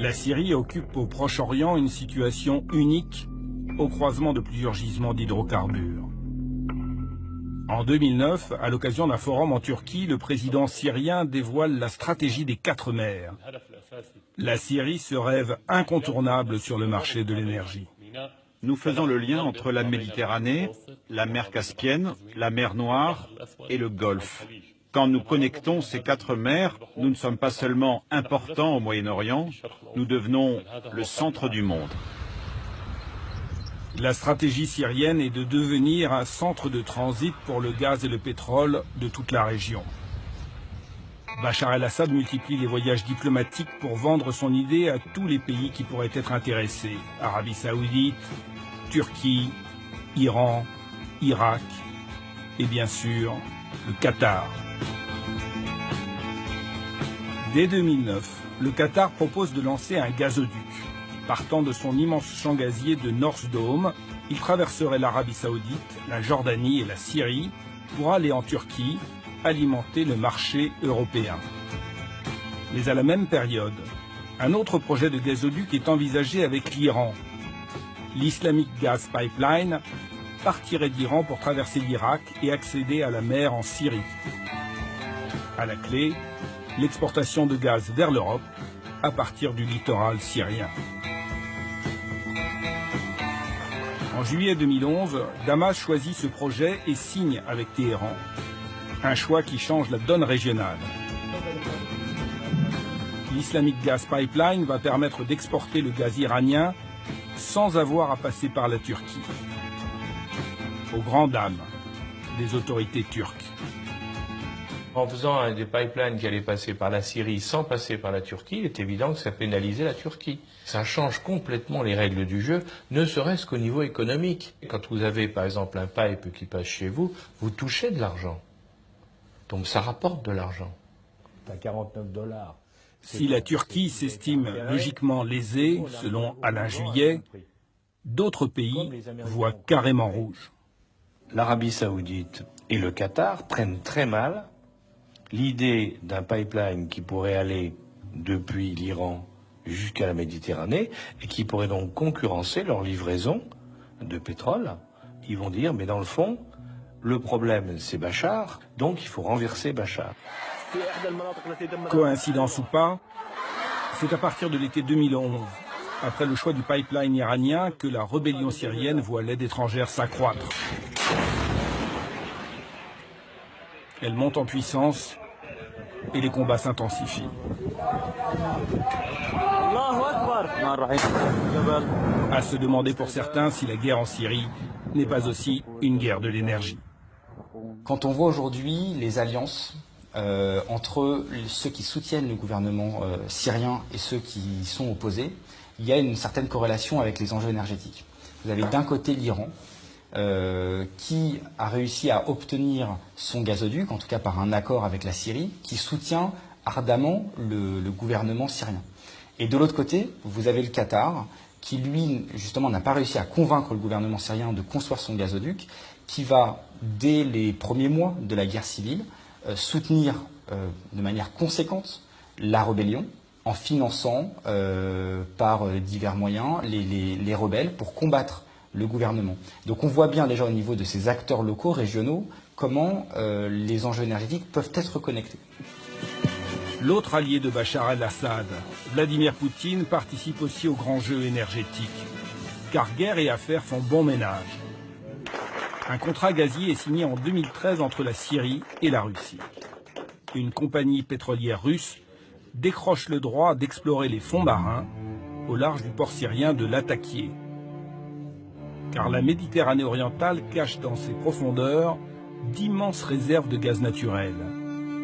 La Syrie occupe au Proche-Orient une situation unique au croisement de plusieurs gisements d'hydrocarbures. En 2009, à l'occasion d'un forum en Turquie, le président syrien dévoile la stratégie des 4 mers. La Syrie se rêve incontournable sur le marché de l'énergie. Nous faisons le lien entre la Méditerranée, la mer Caspienne, la mer Noire et le Golfe. Quand nous connectons ces 4 mers, nous ne sommes pas seulement importants au Moyen-Orient, nous devenons le centre du monde. La stratégie syrienne est de devenir un centre de transit pour le gaz et le pétrole de toute la région. Bachar el-Assad multiplie les voyages diplomatiques pour vendre son idée à tous les pays qui pourraient être intéressés. Arabie Saoudite, Turquie, Iran, Irak et bien sûr le Qatar. Dès 2009, le Qatar propose de lancer un gazoduc. Partant de son immense champ gazier de North Dome, il traverserait l'Arabie Saoudite, la Jordanie et la Syrie pour aller en Turquie alimenter le marché européen. Mais à la même période, un autre projet de gazoduc est envisagé avec l'Iran. L'Islamic Gas Pipeline partirait d'Iran pour traverser l'Irak et accéder à la mer en Syrie. À la clé, l'exportation de gaz vers l'Europe à partir du littoral syrien. En juillet 2011, Damas choisit ce projet et signe avec Téhéran. Un choix qui change la donne régionale. L'Islamic Gas Pipeline va permettre d'exporter le gaz iranien sans avoir à passer par la Turquie. Aux grandes dames des autorités turques. En faisant des pipelines qui allaient passer par la Syrie sans passer par la Turquie, il est évident que ça pénalisait la Turquie. Ça change complètement les règles du jeu, ne serait-ce qu'au niveau économique. Quand vous avez par exemple un pipe qui passe chez vous, vous touchez de l'argent. Donc ça rapporte de l'argent. À 49 $. Si la Turquie s'estime logiquement lésée, selon Alain Juillet, d'autres pays voient carrément rouge. L'Arabie Saoudite et le Qatar prennent très mal l'idée d'un pipeline qui pourrait aller depuis l'Iran jusqu'à la Méditerranée et qui pourrait donc concurrencer leur livraison de pétrole. Ils vont dire, mais dans le fond, le problème c'est Bachar, donc il faut renverser Bachar. Coïncidence ou pas, c'est à partir de l'été 2011, après le choix du pipeline iranien, que la rébellion syrienne voit l'aide étrangère s'accroître. Elle monte en puissance et les combats s'intensifient. À se demander pour certains si la guerre en Syrie n'est pas aussi une guerre de l'énergie. Quand on voit aujourd'hui les alliances entre ceux qui soutiennent le gouvernement syrien et ceux qui y sont opposés, il y a une certaine corrélation avec les enjeux énergétiques. Vous avez d'un côté l'Iran, qui a réussi à obtenir son gazoduc, en tout cas par un accord avec la Syrie, qui soutient ardemment le gouvernement syrien. Et de l'autre côté, vous avez le Qatar, qui lui, justement, n'a pas réussi à convaincre le gouvernement syrien de construire son gazoduc, qui va, dès les premiers mois de la guerre civile, soutenir de manière conséquente la rébellion, en finançant par divers moyens les rebelles pour combattre le gouvernement. Donc on voit bien déjà au niveau de ces acteurs locaux, régionaux, comment les enjeux énergétiques peuvent être connectés. L'autre allié de Bachar el-Assad, Vladimir Poutine, participe aussi au grand jeu énergétique. Car guerre et affaires font bon ménage. Un contrat gazier est signé en 2013 entre la Syrie et la Russie. Une compagnie pétrolière russe décroche le droit d'explorer les fonds marins au large du port syrien de Latakié. Car la Méditerranée orientale cache dans ses profondeurs d'immenses réserves de gaz naturel,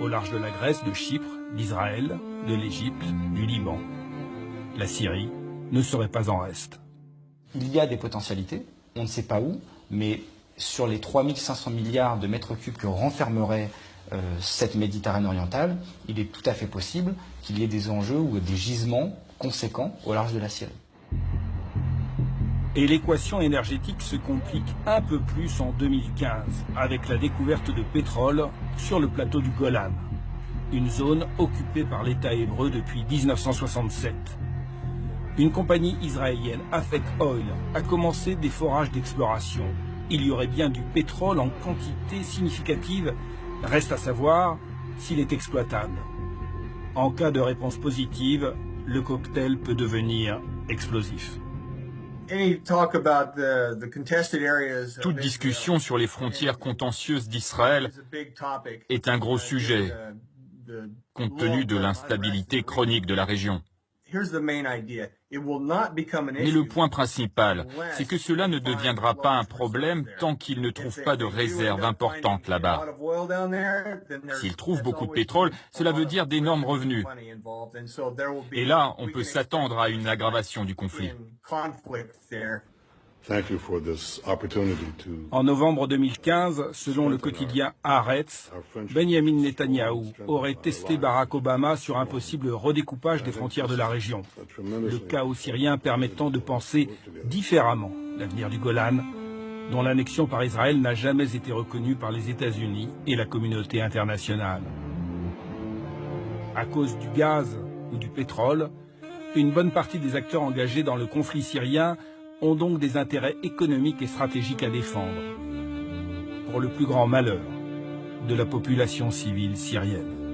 au large de la Grèce, de Chypre, d'Israël, de l'Égypte, du Liban. La Syrie ne serait pas en reste. Il y a des potentialités, on ne sait pas où, mais sur les 3500 milliards de mètres cubes que renfermerait cette Méditerranée orientale, il est tout à fait possible qu'il y ait des enjeux ou des gisements conséquents au large de la Syrie. Et l'équation énergétique se complique un peu plus en 2015, avec la découverte de pétrole sur le plateau du Golan, une zone occupée par l'État hébreu depuis 1967. Une compagnie israélienne, Afek Oil, a commencé des forages d'exploration. Il y aurait bien du pétrole en quantité significative. Reste à savoir s'il est exploitable. En cas de réponse positive, le cocktail peut devenir explosif. Toute discussion sur les frontières contentieuses d'Israël est un gros sujet, compte tenu de l'instabilité chronique de la région. Mais le point principal, c'est que cela ne deviendra pas un problème tant qu'ils ne trouvent pas de réserves importantes là-bas. S'ils trouvent beaucoup de pétrole, cela veut dire d'énormes revenus. Et là, on peut s'attendre à une aggravation du conflit. En novembre 2015, selon le quotidien Haaretz, Benjamin Netanyahou aurait testé Barack Obama sur un possible redécoupage des frontières de la région. Le chaos syrien permettant de penser différemment l'avenir du Golan, dont l'annexion par Israël n'a jamais été reconnue par les États-Unis et la communauté internationale. À cause du gaz ou du pétrole, une bonne partie des acteurs engagés dans le conflit syrien ont donc des intérêts économiques et stratégiques à défendre, pour le plus grand malheur de la population civile syrienne.